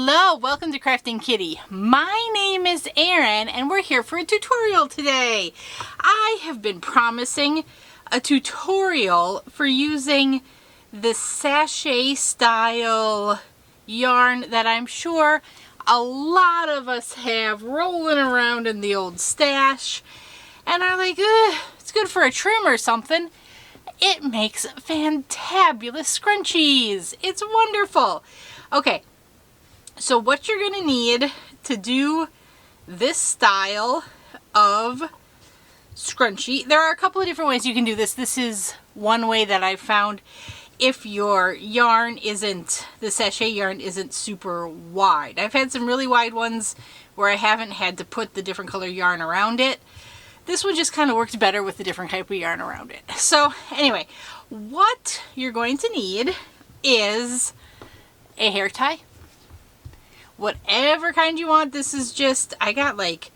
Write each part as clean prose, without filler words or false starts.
Hello, welcome to Krafting Kitty. My name is Erin and we're here for a tutorial today. I have been promising a tutorial for using the sachet style yarn that I'm sure a lot of us have rolling around in the old stash and are like, it's good for a trim or something. It makes fantabulous scrunchies. It's wonderful. Okay. So what you're going to need to do this style of scrunchie, there are a couple of different ways you can do this. This is one way that I've found if your yarn isn't, the sachet yarn isn't super wide. I've had some really wide ones where I haven't had to put the different color yarn around it. This one just kind of works better with the different type of yarn around it. So anyway, what you're going to need is a hair tie. Whatever kind you want. This is just, I got like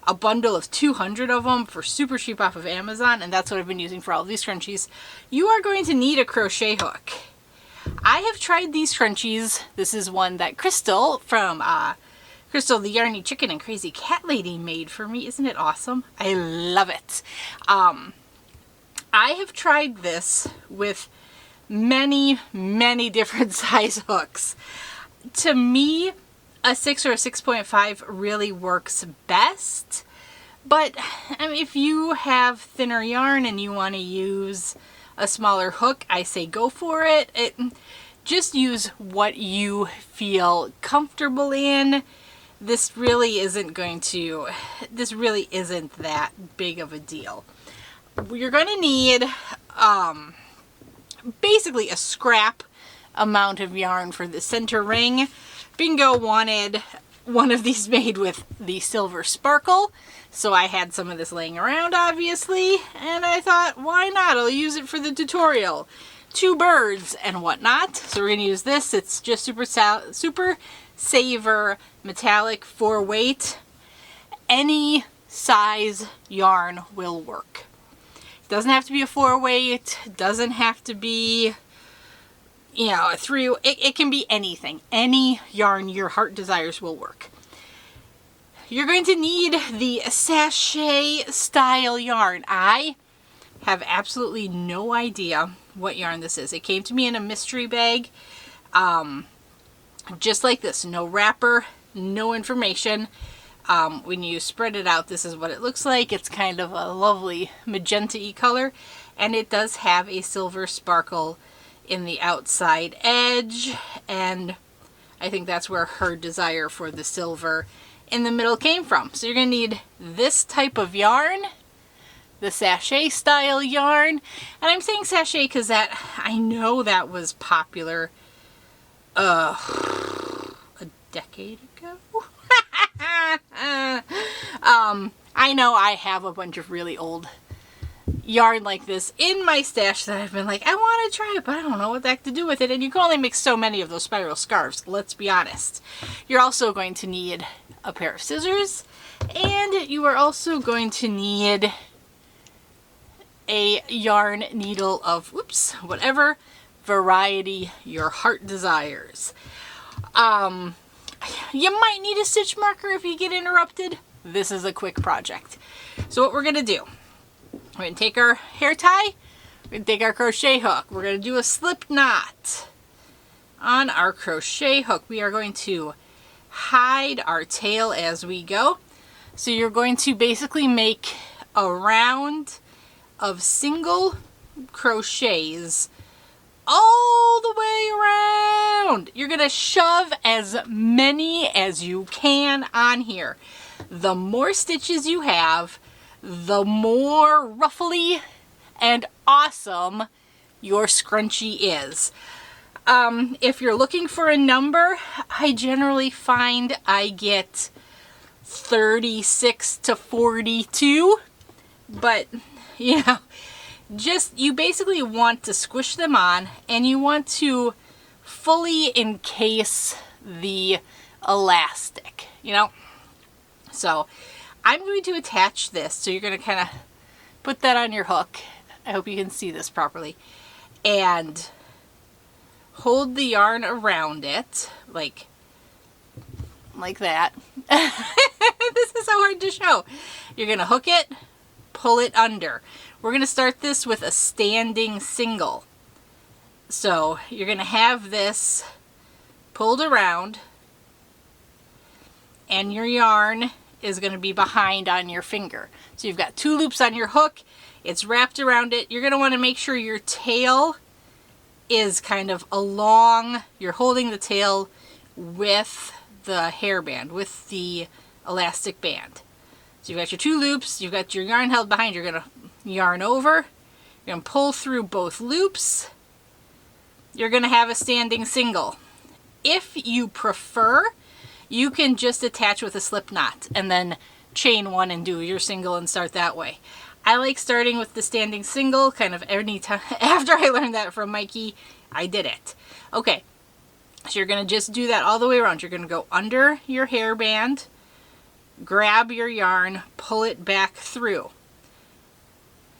a bundle of 200 of them for super cheap off of Amazon, and that's what I've been using for all of these scrunchies. You are going to need a crochet hook. I have tried these scrunchies. This is one that Crystal from Crystal the Yarny Chicken and Crazy Cat Lady made for me. Isn't it awesome? I love it. I have tried this with many different size hooks. To me, a 6 or a 6.5 really works best, but I mean, if you have thinner yarn and you want to use a smaller hook, I say go for it. Just use what you feel comfortable in. This really isn't that big of a deal. You're going to need basically a scrap amount of yarn for the center ring. Bingo wanted one of these made with the silver sparkle, so I had some of this laying around obviously, and I thought, why not? I'll use it for the tutorial. 2 birds and whatnot. So we're going to use this. It's just super saver metallic 4-weight. Any size yarn will work. It doesn't have to be a 4-weight. It doesn't have to be, you know, a 3. It can be anything. Any yarn your heart desires will work. You're going to need the sachet style yarn. I have absolutely no idea what yarn this is. It came to me in a mystery bag, just like this. No wrapper, no information. When you spread it out, this is what it looks like. It's kind of a lovely magenta-y color, and it does have a silver sparkle in the outside edge, and I think that's where her desire for the silver in the middle came from. So you're going to need this type of yarn, the sachet style yarn, and I'm saying sachet because that, I know that was popular a decade ago. I know I have a bunch of really old yarn like this in my stash that I've been like, I want to try it, but I don't know what the heck to do with it. And you can only make so many of those spiral scarves, let's be honest. You're also going to need a pair of scissors, and you are also going to need a yarn needle of, whatever variety your heart desires. You might need a stitch marker if you get interrupted. This is a quick project. So what we're going to do, we're going to take our hair tie, we're going to take our crochet hook, we're going to do a slip knot on our crochet hook. We are going to hide our tail as we go. So you're going to basically make a round of single crochets all the way around. You're going to shove as many as you can on here. The more stitches you have, the more ruffly and awesome your scrunchie is. If you're looking for a number, I generally find I get 36 to 42, but you know, you basically want to squish them on, and you want to fully encase the elastic, you know. So I'm going to attach this, so you're going to kind of put that on your hook. I hope you can see this properly. And hold the yarn around it, like like that. This is so hard to show. You're going to hook it, pull it under. We're going to start this with a standing single. So you're going to have this pulled around, and your yarn is going to be behind on your finger. So you've got 2 loops on your hook, it's wrapped around it. You're going to want to make sure your tail is kind of along, you're holding the tail with the hairband, with the elastic band. So you've got your 2 loops, you've got your yarn held behind, you're going to yarn over, you're going to pull through both loops, you're going to have a standing single. If you prefer, you can just attach with a slip knot and then chain 1 and do your single and start that way. I like starting with the standing single kind of any time. After I learned that from Mikey, I did it. Okay, so you're going to just do that all the way around. You're going to go under your hairband, grab your yarn, pull it back through.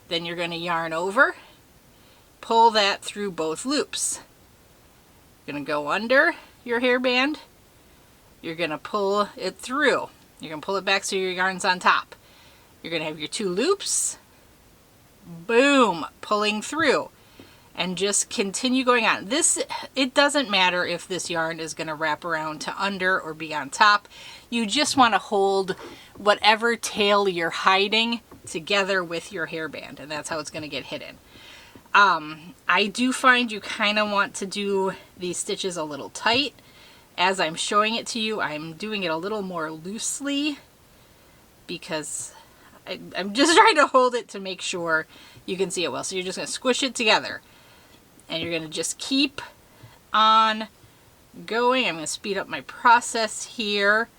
Then you're going to yarn over, pull that through both loops. You're going to go under your hairband, you're going to pull it through. You're going to pull it back so your yarn's on top. You're going to have your 2 loops, boom, pulling through, and just continue going on. This, it doesn't matter if this yarn is going to wrap around to under or be on top. You just want to hold whatever tail you're hiding together with your hairband, and that's how it's going to get hidden. I do find you kind of want to do these stitches a little tight. As I'm showing it to you, I'm doing it a little more loosely because I'm just trying to hold it to make sure you can see it well. So you're just going to squish it together and you're going to just keep on going. I'm going to speed up my process here.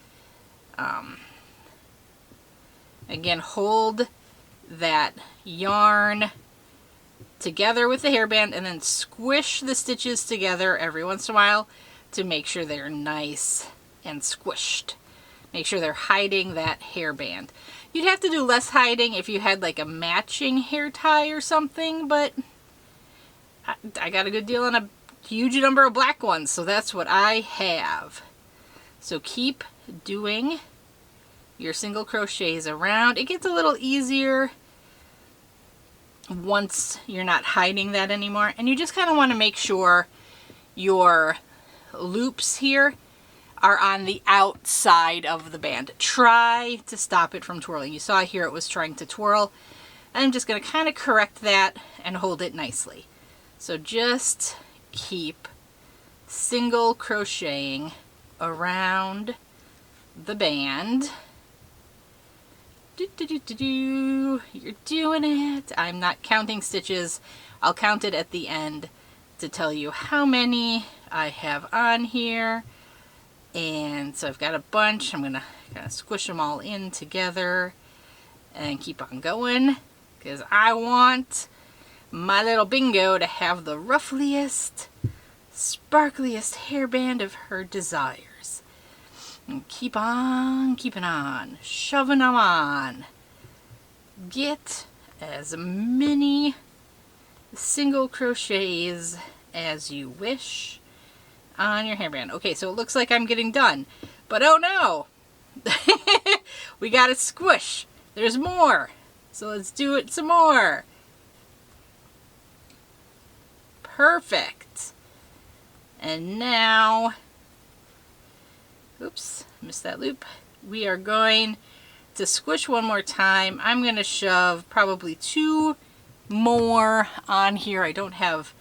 Again, hold that yarn together with the hairband and then squish the stitches together every once in a while to make sure they're nice and squished. Make sure they're hiding that hairband. You'd have to do less hiding if you had like a matching hair tie or something, but I got a good deal on a huge number of black ones, so that's what I have. So keep doing your single crochets around. It gets a little easier once you're not hiding that anymore, and you just kind of want to make sure your loops here are on the outside of the band. Try to stop it from twirling. You saw here it was trying to twirl. I'm just going to kind of correct that and hold it nicely. So just keep single crocheting around the band. You're doing it. I'm not counting stitches. I'll count it at the end to tell you how many I have on here. And so I've got a bunch. I'm gonna kind of squish them all in together and keep on going because I want my little bingo to have the ruffliest, sparkliest hairband of her desires. And keep on keeping on, shoving them on. Get as many single crochets as you wish on your hairband. Okay, so it looks like I'm getting done, but oh no, we gotta squish. There's more, so let's do it some more. Perfect. And now, oops, missed that loop. We are going to squish one more time. I'm going to shove probably 2 more on here. I don't have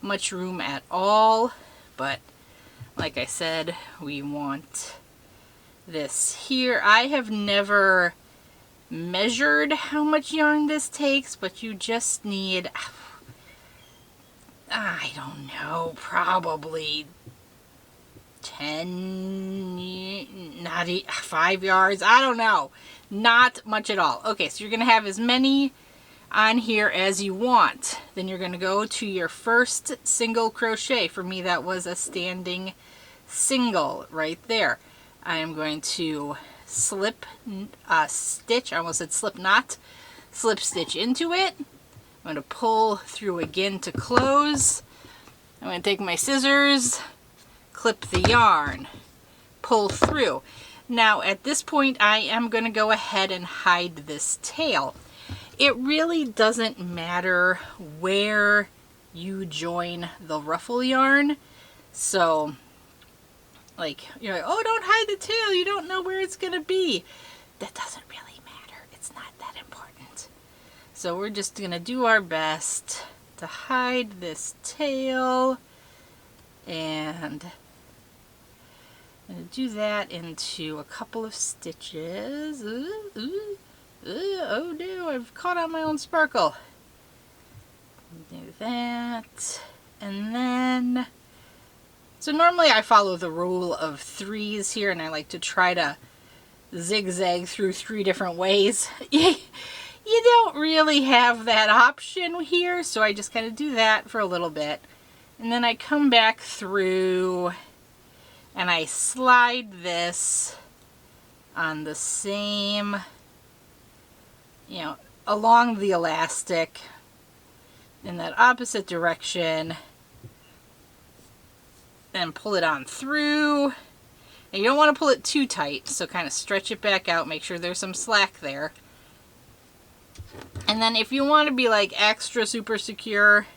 much room at all, but like I said, we want this here. I have never measured how much yarn this takes, but you just need, I don't know, probably 10, not 5 yards, I don't know, not much at all. Okay, so you're going to have as many on here as you want. Then you're going to go to your first single crochet. For me, that was a standing single right there. I am going to slip stitch, I almost said slip knot, slip stitch into it. I'm going to pull through again to close. I'm going to take my scissors, clip the yarn, pull through. Now at this point I am going to go ahead and hide this tail. It really doesn't matter where you join the ruffle yarn. So like, you're like, oh, don't hide the tail, you don't know where it's gonna be. That doesn't really matter. It's not that important. So we're just gonna do our best to hide this tail, and I'm gonna do that into a couple of stitches. Oh no, I've caught on my own sparkle. Do that, and then, so normally I follow the rule of 3s here, and I like to try to zigzag through 3 different ways. You don't really have that option here, so I just kind of do that for a little bit. And then I come back through and I slide this on the same, you know, along the elastic in that opposite direction, and pull it on through. And you don't want to pull it too tight, so kind of stretch it back out, make sure there's some slack there. And then if you want to be like extra super secure,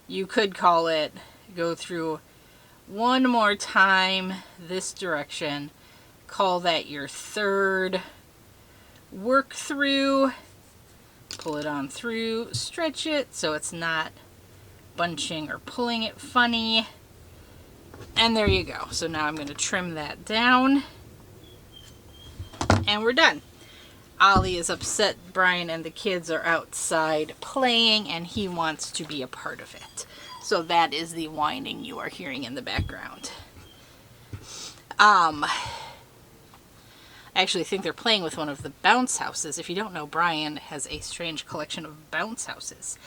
you could call it, go through one more time this direction, call that your 3rd work through, pull it on through, stretch it so it's not bunching or pulling it funny, and there you go. So now I'm going to trim that down, and we're done. Ollie is upset. Brian and the kids are outside playing, and he wants to be a part of it. So that is the whining you are hearing in the background. I actually think they're playing with one of the bounce houses. If you don't know, Brian has a strange collection of bounce houses.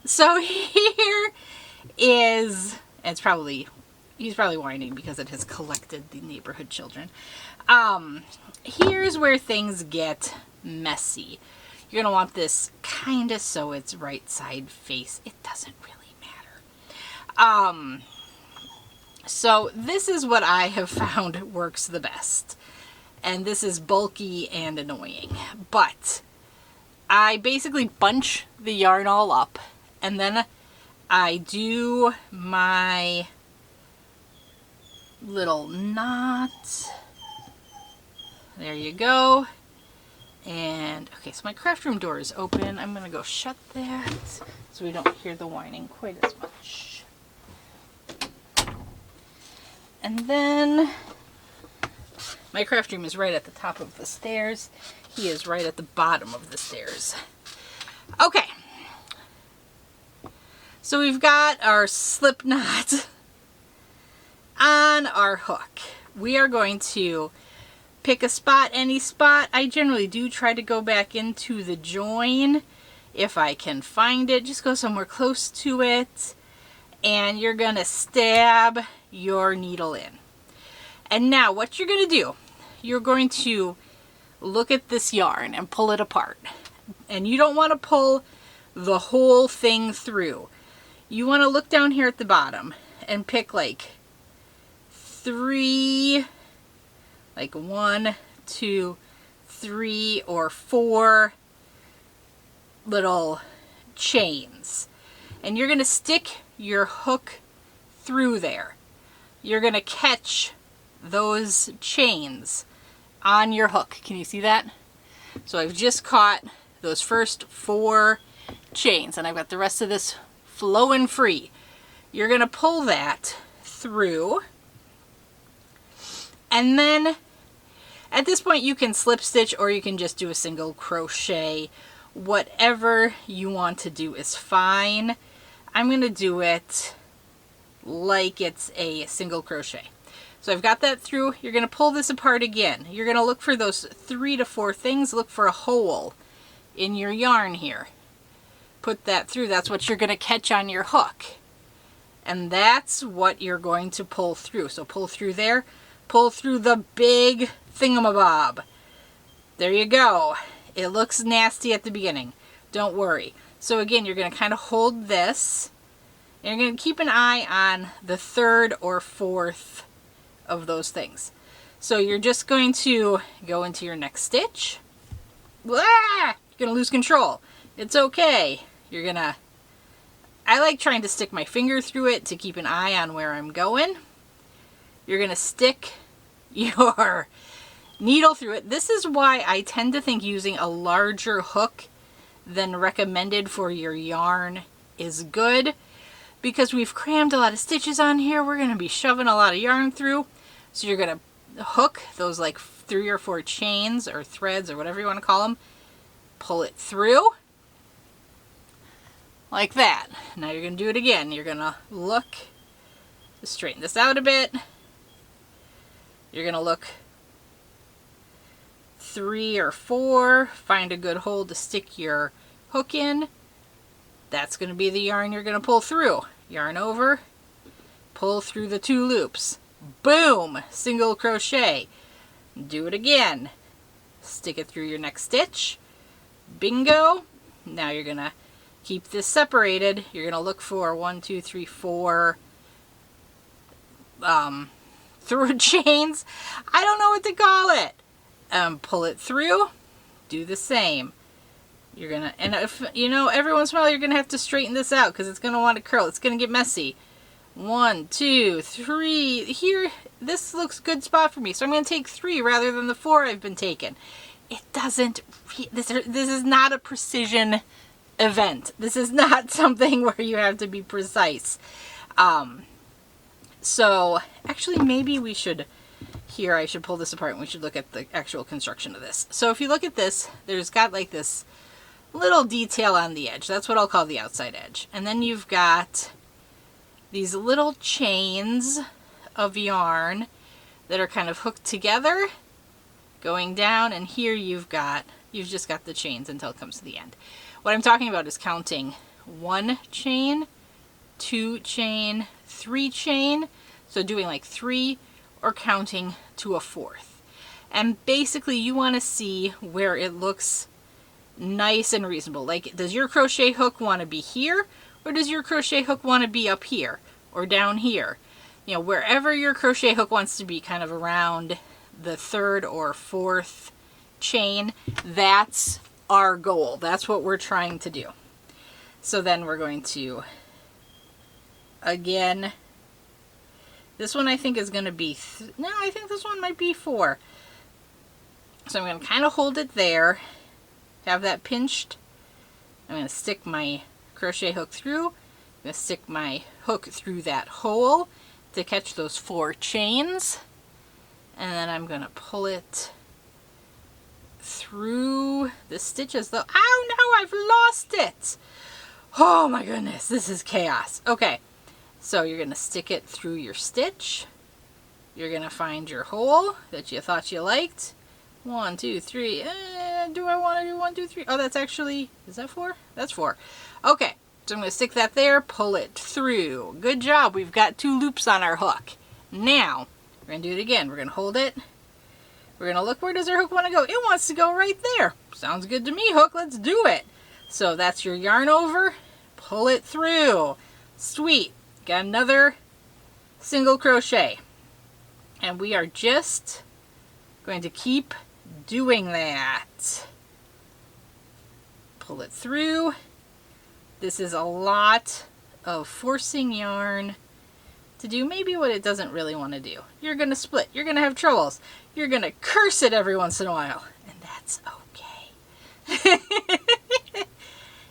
So here is, he's probably whining because it has collected the neighborhood children. Here's where things get messy. You're going to want this kind of so it's right side face. It doesn't really matter. So this is what I have found works the best. And this is bulky and annoying. But I basically bunch the yarn all up, and then I do my little knot. There you go. And okay, so my craft room door is open. I'm gonna go shut that so we don't hear the whining quite as much. And then my craft room is right at the top of the stairs. He is right at the bottom of the stairs. Okay. So we've got our slip knot on our hook. We are going to pick a spot, any spot. I generally do try to go back into the join if I can find it. Just go somewhere close to it, and you're gonna stab your needle in. And now what you're gonna do, you're going to look at this yarn and pull it apart. And you don't want to pull the whole thing through. You want to look down here at the bottom and pick like 3, like 1, 2, 3, or 4 little chains. And you're going to stick your hook through there. You're going to catch those chains on your hook. Can you see that? So I've just caught those first 4 chains, and I've got the rest of this flowing free. You're going to pull that through, and then at this point you can slip stitch or you can just do a single crochet. Whatever you want to do is fine. I'm going to do it like it's a single crochet. So I've got that through. You're going to pull this apart again. You're going to look for those 3 to 4 things. Look for a hole in your yarn here. Put that through. That's what you're going to catch on your hook. And that's what you're going to pull through. So pull through there. Pull through the big thingamabob. There you go. It looks nasty at the beginning. Don't worry. So again, you're going to kind of hold this. And you're going to keep an eye on the 3rd or 4th of those things. So you're just going to go into your next stitch. You're gonna lose control. It's okay. I like trying to stick my finger through it to keep an eye on where I'm going. You're gonna stick your needle through it. This is why I tend to think using a larger hook than recommended for your yarn is good, because we've crammed a lot of stitches on here. We're gonna be shoving a lot of yarn through. So you're gonna hook those like 3 or 4 chains or threads or whatever you want to call them, pull it through like that. Now you're going to do it again. You're going to look, straighten this out a bit. You're going to look 3 or 4, find a good hole to stick your hook in. That's going to be the yarn you're going to pull through. Yarn over, pull through the 2 loops. Boom! Single crochet. Do it again. Stick it through your next stitch. Bingo! Now you're going to keep this separated. You're going to look for 1, 2, 3, 4 through chains. I don't know what to call it. Pull it through. Do the same. You're going to, and if, you know, every once in a while you're going to have to straighten this out because it's going to want to curl. It's going to get messy. 1, 2, 3. Here, this looks a good spot for me, so I'm going to take 3 rather than the 4 I've been taking. It doesn't, this is not a precision event. This is not something where you have to be precise. So actually maybe we should, here I should pull this apart and we should look at the actual construction of this. So if you look at this, there's got like this little detail on the edge. That's what I'll call the outside edge. And then you've got these little chains of yarn that are kind of hooked together going down, and here you've just got the chains until it comes to the end. What I'm talking about is counting 1 chain, 2 chain, 3 chain, so doing like 3 or counting to a 4th. And basically you want to see where it looks nice and reasonable. Like, does your crochet hook want to be here, or does your crochet hook want to be up here or down here? You know, wherever your crochet hook wants to be, kind of around the 3rd or 4th chain, that's our goal. That's what we're trying to do. So then we're going to, again, this one I think is going to be, no, I think this one might be 4. So I'm going to kind of hold it there, have that pinched. I'm going to stick my crochet hook through. I'm going to stick my hook through that hole to catch those 4 chains. And then I'm going to pull it through the stitches. Though, oh no, I've lost it. Oh my goodness, this is chaos. Okay, so you're going to stick it through your stitch. You're going to find your hole that you thought you liked. 1, 2, 3. Do I want to do 1, 2, 3? Oh, that's actually, is that 4? That's 4. Okay, so I'm going to stick that there, pull it through. Good job. We've got 2 loops on our hook. Now, we're going to do it again. We're going to hold it. We're going to look, where does our hook want to go? It wants to go right there. Sounds good to me, hook. Let's do it. So that's your yarn over. Pull it through. Sweet. Got another single crochet. And we are just going to keep doing that. Pull it through. This is a lot of forcing yarn to do maybe what it doesn't really want to do. You're going to split. You're going to have troubles. You're going to curse it every once in a while. And that's okay. You're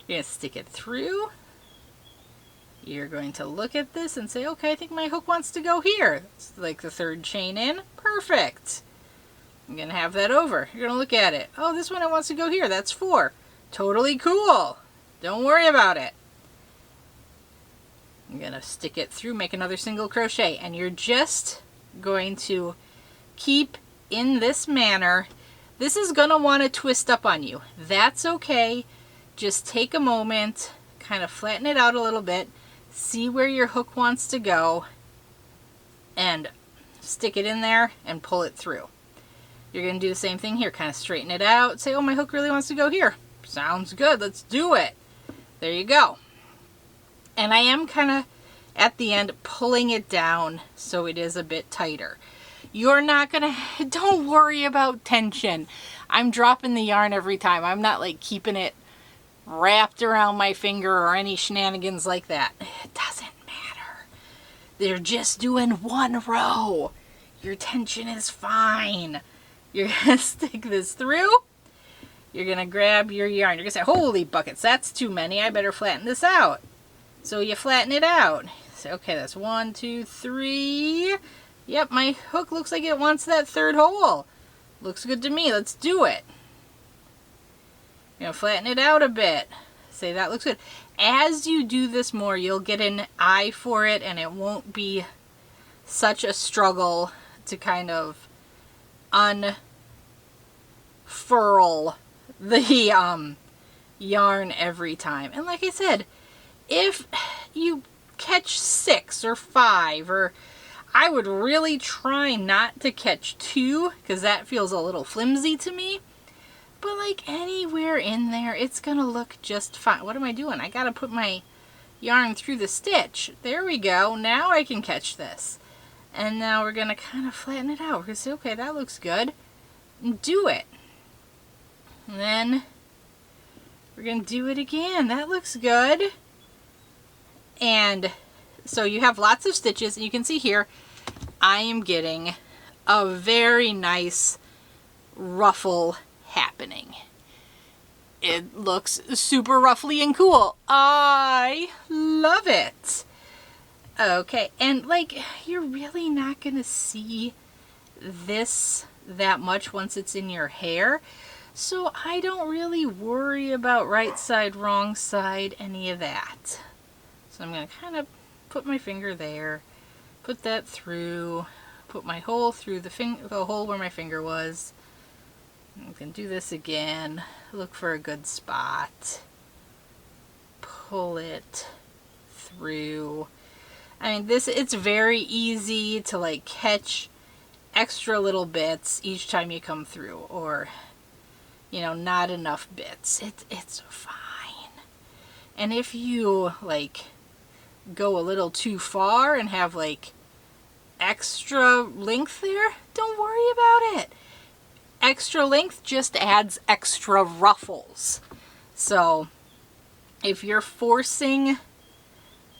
going to stick it through. You're going to look at this and say, okay, I think my hook wants to go here. It's like the 3rd chain in. Perfect. I'm going to have that over. You're going to look at it. Oh, this one it wants to go here. That's 4. Totally cool. Don't worry about it. I'm going to stick it through, make another single crochet, and you're just going to keep in this manner. This is going to want to twist up on you. That's okay. Just take a moment, kind of flatten it out a little bit, see where your hook wants to go, and stick it in there and pull it through. You're going to do the same thing here, kind of straighten it out, say, oh, my hook really wants to go here. Sounds good, let's do it. There you go. And I am kind of, at the end, pulling it down so it is a bit tighter. You're not gonna, don't worry about tension. I'm dropping the yarn every time. I'm not like keeping it wrapped around my finger or any shenanigans like that. It doesn't matter. They're just doing one row. Your tension is fine. You're gonna stick this through. You're gonna grab your yarn. You're gonna say, holy buckets, that's too many. I better flatten this out. So you flatten it out. So, okay, that's 1, 2, 3. Yep, my hook looks like it wants that third hole. Looks good to me. Let's do it. You know, flatten it out a bit. Say that looks good. As you do this more, you'll get an eye for it, and it won't be such a struggle to kind of unfurl the yarn every time. And like I said, if you catch 6 or 5, or I would really try not to catch 2 because that feels a little flimsy to me. But like anywhere in there, it's gonna look just fine. What am I doing? I gotta put my yarn through the stitch. There we go. Now I can catch this. And now we're gonna kind of flatten it out. We're gonna say, okay, that looks good. And do it. And then we're gonna do it again. That looks good. And so you have lots of stitches, and you can see here, I am getting a very nice ruffle happening. It looks super ruffly and cool. I love it. Okay, and like, you're really not gonna see this that much once it's in your hair. So I don't really worry about right side, wrong side, any of that. So I'm gonna kind of put my finger there, put that through, put my hole through the hole where my finger was. I'm gonna do this again, look for a good spot, pull it through. I mean, it's very easy to like catch extra little bits each time you come through, or, you know, not enough bits. It's fine. And if you like go a little too far and have like extra length there, don't worry about it. Extra length just adds extra ruffles. So if you're forcing,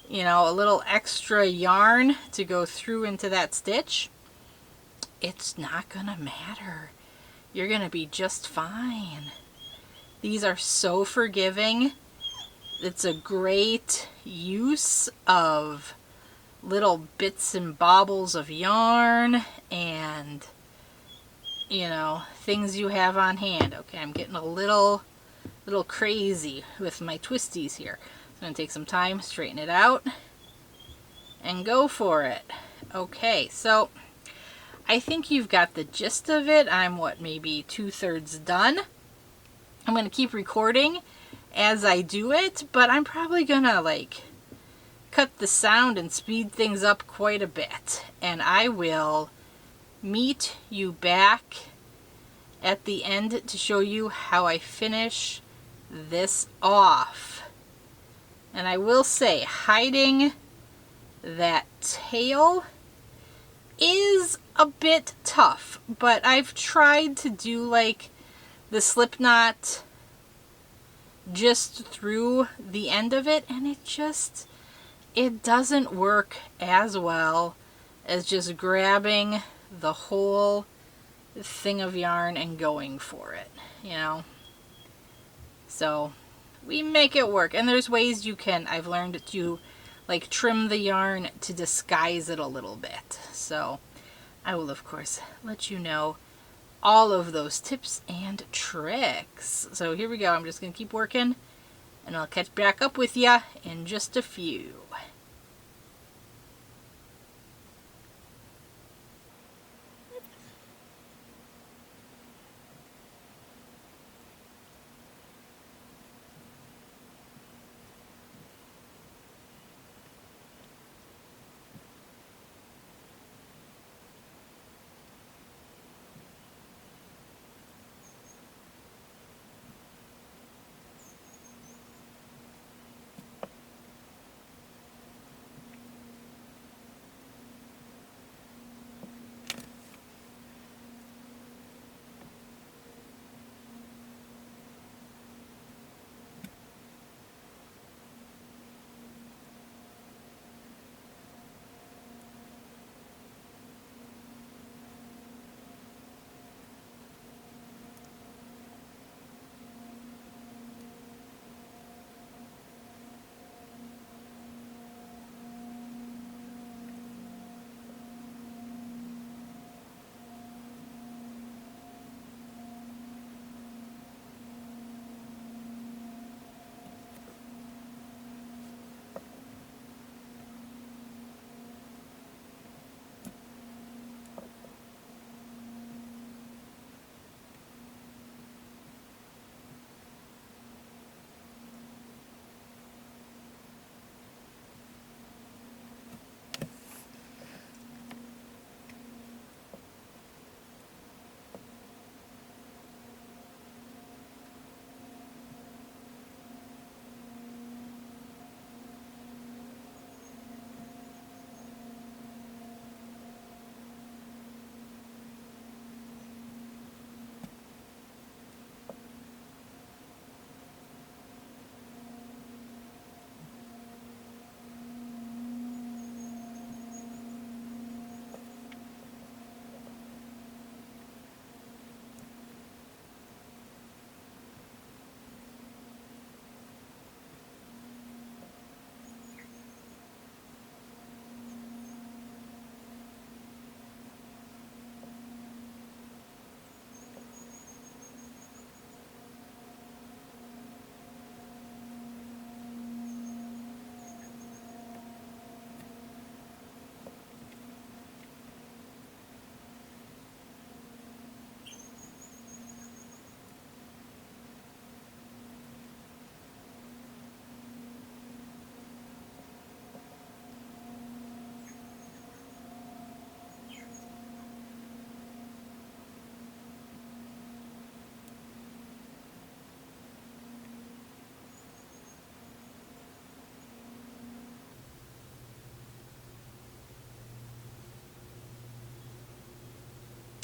you know, a little extra yarn to go through into that stitch, it's not gonna matter. You're gonna be just fine. These are so forgiving. It's a great use of little bits and baubles of yarn and, you know, things you have on hand. Okay, I'm getting a little crazy with my twisties here. I'm going to take some time, straighten it out, and go for it. Okay, so I think you've got the gist of it. I'm, what, maybe 2/3 done. I'm going to keep recording as I do it, but I'm probably going to like cut the sound and speed things up quite a bit. And I will meet you back at the end to show you how I finish this off. And I will say, hiding that tail is a bit tough, but I've tried to do like the slip knot just through the end of it, and it doesn't work as well as just grabbing the whole thing of yarn and going for it, you know. So we make it work, and there's ways you can, I've learned to like trim the yarn to disguise it a little bit. So I will of course let you know all of those tips and tricks. So here we go. I'm just gonna keep working, and I'll catch back up with ya in just a few.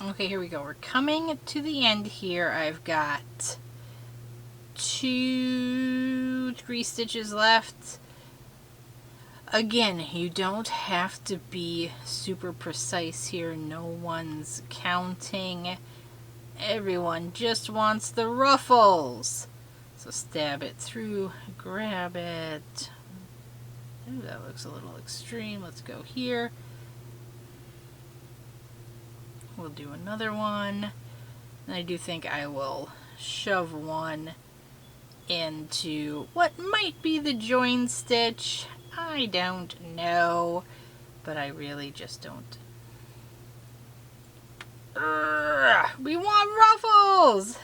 Okay, here we go. We're coming to the end here. I've got 3 stitches left. Again, you don't have to be super precise here. No one's counting. Everyone just wants the ruffles. So stab it through, grab it. Ooh, that looks a little extreme. Let's go here. We'll do another one. And I do think I will shove one into what might be the join stitch. I don't know, but I really just don't. We want ruffles!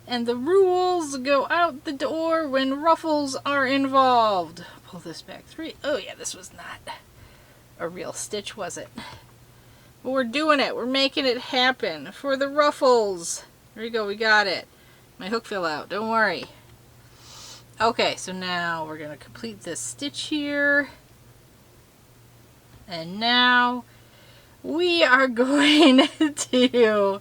And the rules go out the door when ruffles are involved. Pull this back 3. Oh yeah, this was not a real stitch, was it? But we're doing it. We're making it happen for the ruffles. There we go. We got it. My hook fell out. Don't worry. Okay, so now we're going to complete this stitch here. And now we are going to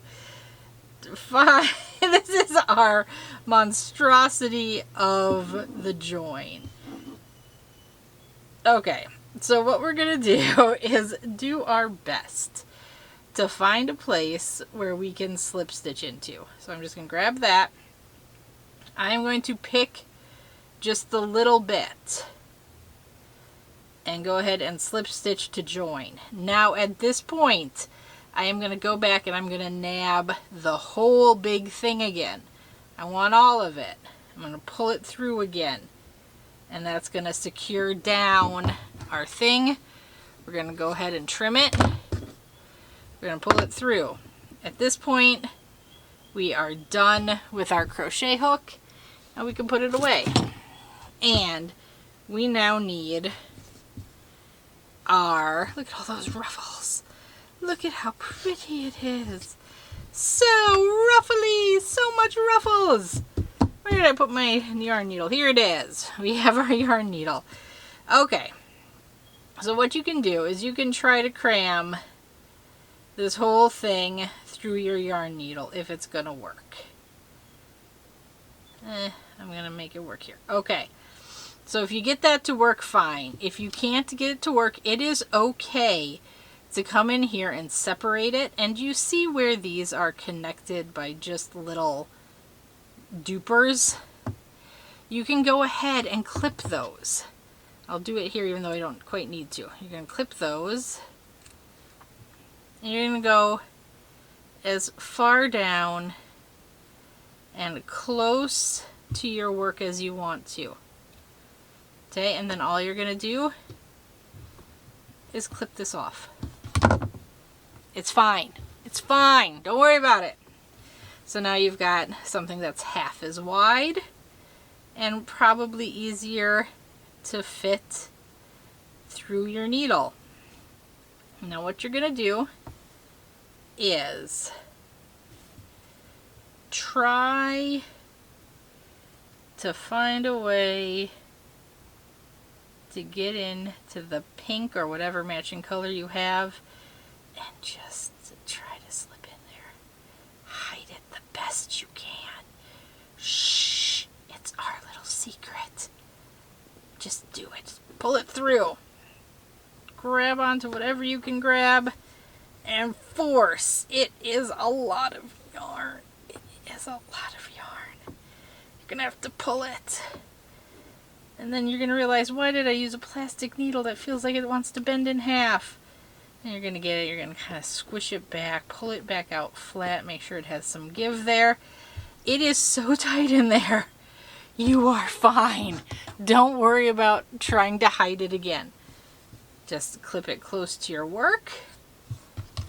find... This is our monstrosity of the join. Okay, so what we're going to do is do our best to find a place where we can slip stitch into. So I'm just going to grab that. I'm going to pick just the little bit and go ahead and slip stitch to join. Now at this point, I am going to go back and I'm going to nab the whole big thing again. I want all of it. I'm going to pull it through again. And that's going to secure down our thing. We're going to go ahead and trim it. We're going to pull it through. At this point, we are done with our crochet hook. And we can put it away. And we now need our... Look at all those ruffles. Look at how pretty it is. So ruffly, so much ruffles. Where did I put my yarn needle? Here it is. We have our yarn needle. Okay. So what you can do is you can try to cram this whole thing through your yarn needle if it's going to work. I'm going to make it work here. Okay. So if you get that to work, fine. If you can't get it to work, it is okay to come in here and separate it. And you see where these are connected by just little dupers? You can go ahead and clip those. I'll do it here even though I don't quite need to. You're going to clip those. And you're going to go as far down and close to your work as you want to. Okay, and then all you're going to do is clip this off. It's fine. It's fine. Don't worry about it. So now you've got something that's half as wide and probably easier to fit through your needle. Now what you're going to do is try to find a way to get into the pink or whatever matching color you have and just try to slip in there. Hide it the best you can. Shh, it's our little secret. Just do it. Pull it through. Grab onto whatever you can grab and force. It is a lot of yarn. It is a lot of yarn. You're going to have to pull it. And then you're going to realize, why did I use a plastic needle that feels like it wants to bend in half? And you're going to get it, you're going to kind of squish it back, pull it back out flat, make sure it has some give there. It is so tight in there. You are fine. Don't worry about trying to hide it again. Just clip it close to your work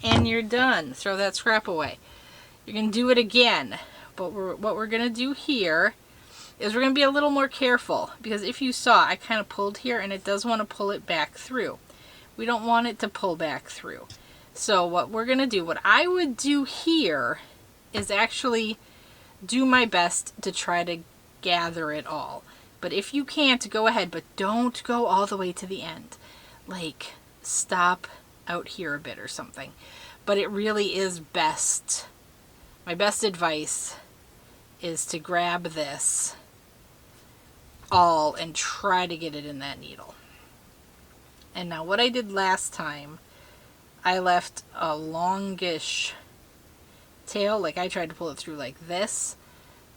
and you're done. Throw that scrap away. You're going to do it again. But what we're going to do here is we're going to be a little more careful, because if you saw, I kind of pulled here and it does want to pull it back through. We don't want it to pull back through. So what we're going to do, what I would do here is actually do my best to try to gather it all. But if you can't, go ahead, but don't go all the way to the end. Like, stop out here a bit or something. but it really is best. My best advice is to grab this all and try to get it in that needle. And now what I did last time, I left a longish tail, like I tried to pull it through like this.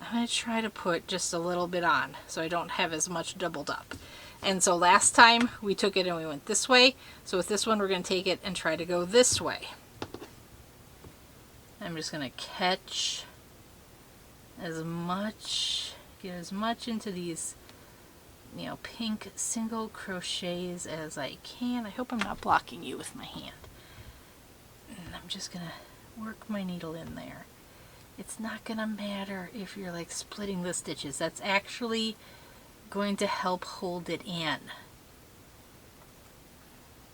I'm going to try to put just a little bit on so I don't have as much doubled up. And so last time we took it and we went this way. So with this one we're going to take it and try to go this way. I'm just going to catch as much, get as much into these, you know, pink single crochets as I can. I hope I'm not blocking you with my hand. And I'm just going to work my needle in there. It's not going to matter if you're like splitting the stitches. That's actually going to help hold it in.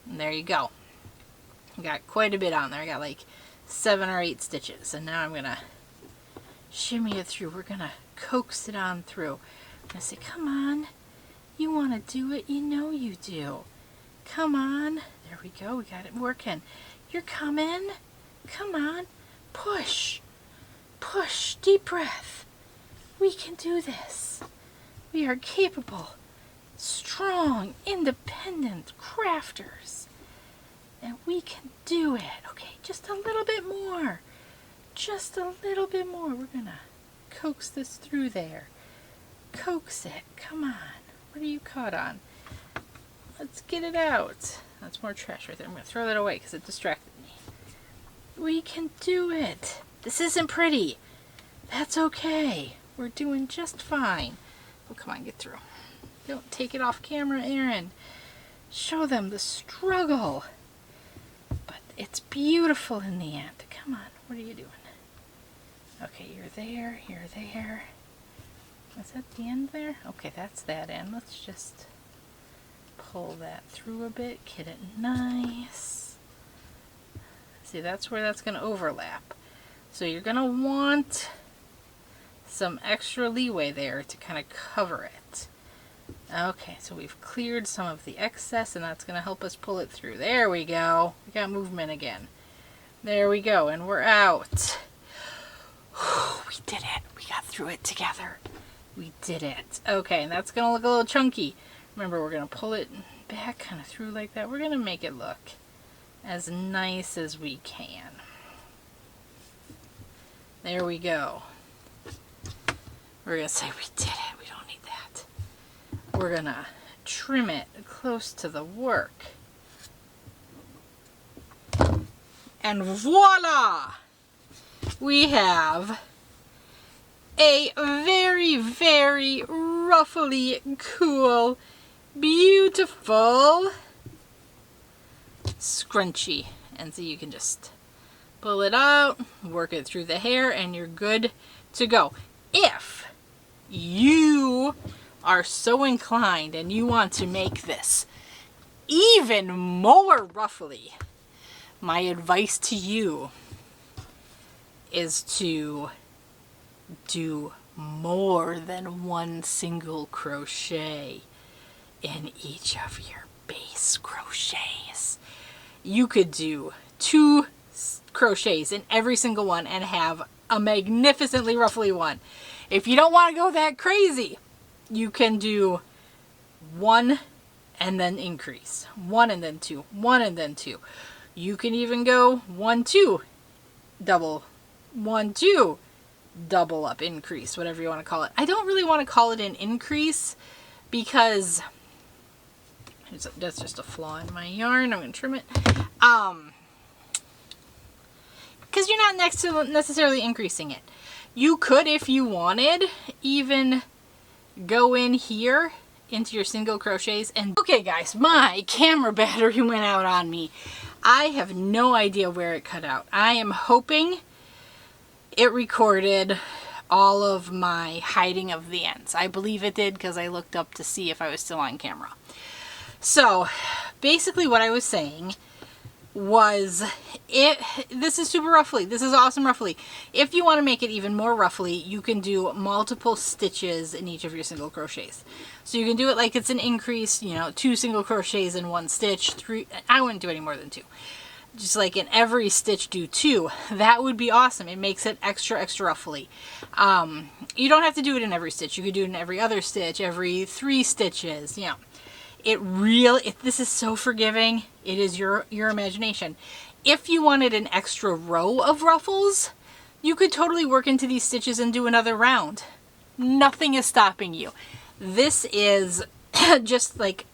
And there you go. I got quite a bit on there. I got like 7 or 8 stitches. And now I'm going to shimmy it through. We're going to coax it on through. I'm going to say, come on. You want to do it? You know you do. Come on. There we go. We got it working. You're coming. Come on. Push. Push. Deep breath. We can do this. We are capable, strong, independent crafters. And we can do it. Okay, just a little bit more. Just a little bit more. We're going to coax this through there. Coax it. Come on. What are you caught on? Let's get it out. That's more trash right there. I'm going to throw that away because it distracted me. We can do it. This isn't pretty. That's okay. We're doing just fine. Oh, come on, get through. Don't take it off camera, Erin. Show them the struggle. But it's beautiful in the end. Come on, what are you doing? Okay, you're there, you're there. Is that the end there? Okay, that's that end. Let's just pull that through a bit, get it nice. See, that's where that's going to overlap. So you're going to want some extra leeway there to kind of cover it. Okay, so we've cleared some of the excess and that's going to help us pull it through. There we go. We got movement again. There we go, and we're out. We did it. We got through it together. We did it. Okay, and that's going to look a little chunky. Remember, we're going to pull it back kind of through like that. We're going to make it look as nice as we can. There we go. We're going to say we did it. We don't need that. We're going to trim it close to the work. And voila! We have a very, very ruffly, cool, beautiful scrunchie. And so you can just pull it out, work it through the hair, and you're good to go. If you are so inclined and you want to make this even more ruffly, my advice to you is to do more than one single crochet in each of your base crochets. You could do 2 crochets in every single one and have a magnificently ruffly one. If you don't want to go that crazy, you can do 1 and then increase. 1 and then 2. 1 and then 2. You can even go 1, 2, double, 1, 2, double up, increase, whatever you want to call it. I don't really want to call it an increase because that's just a flaw in my yarn. I'm going to trim it. Because you're not necessarily increasing it. You could, if you wanted, even go in here into your single crochets and... Okay guys, my camera battery went out on me. I have no idea where it cut out. I am hoping it recorded all of my hiding of the ends. I believe it did because I looked up to see if I was still on camera. So basically what I was saying was this is super ruffly. This is awesome ruffly. If you want to make it even more ruffly, you can do multiple stitches in each of your single crochets. So you can do it like it's an increase, you know, 2 single crochets in 1 stitch, 3, I wouldn't do any more than 2. just like in every stitch do 2. That would be awesome. It makes it extra ruffly. You don't have to do it in every stitch. You could do it in every other stitch, every 3 stitches, you know. This is so forgiving. It is your imagination. If you wanted an extra row of ruffles, you could totally work into these stitches and do another round. Nothing is stopping you. This is just like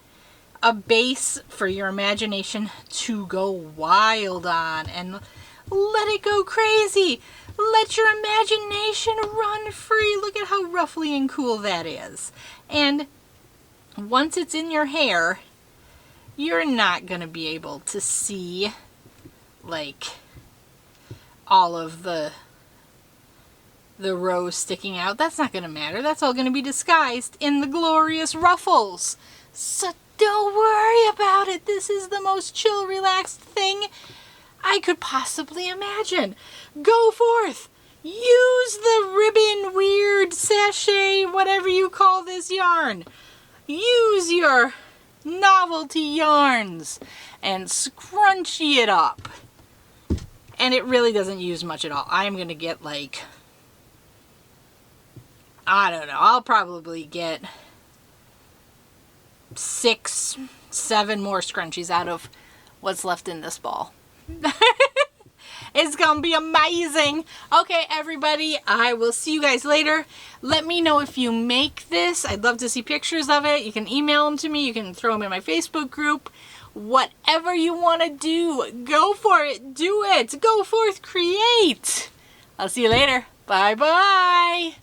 a base for your imagination to go wild on and let it go crazy. Let your imagination run free. Look at how ruffly and cool that is. And once it's in your hair, you're not going to be able to see like all of the rows sticking out. That's not going to matter. That's all going to be disguised in the glorious ruffles. So don't worry about it. This is the most chill, relaxed thing I could possibly imagine. Go forth. Use the ribbon, weird, sachet, whatever you call this yarn. Use your novelty yarns and scrunchy it up. And it really doesn't use much at all. I'm going to get like, I don't know, I'll probably get 6, 7 more scrunchies out of what's left in this ball. It's gonna be amazing. Okay, everybody, I will see you guys later. Let me know if you make this. I'd love to see pictures of it. You can email them to me. You can throw them in my Facebook group. Whatever you want to do, go for it. Do it. Go forth, create. I'll see you later. Bye-bye.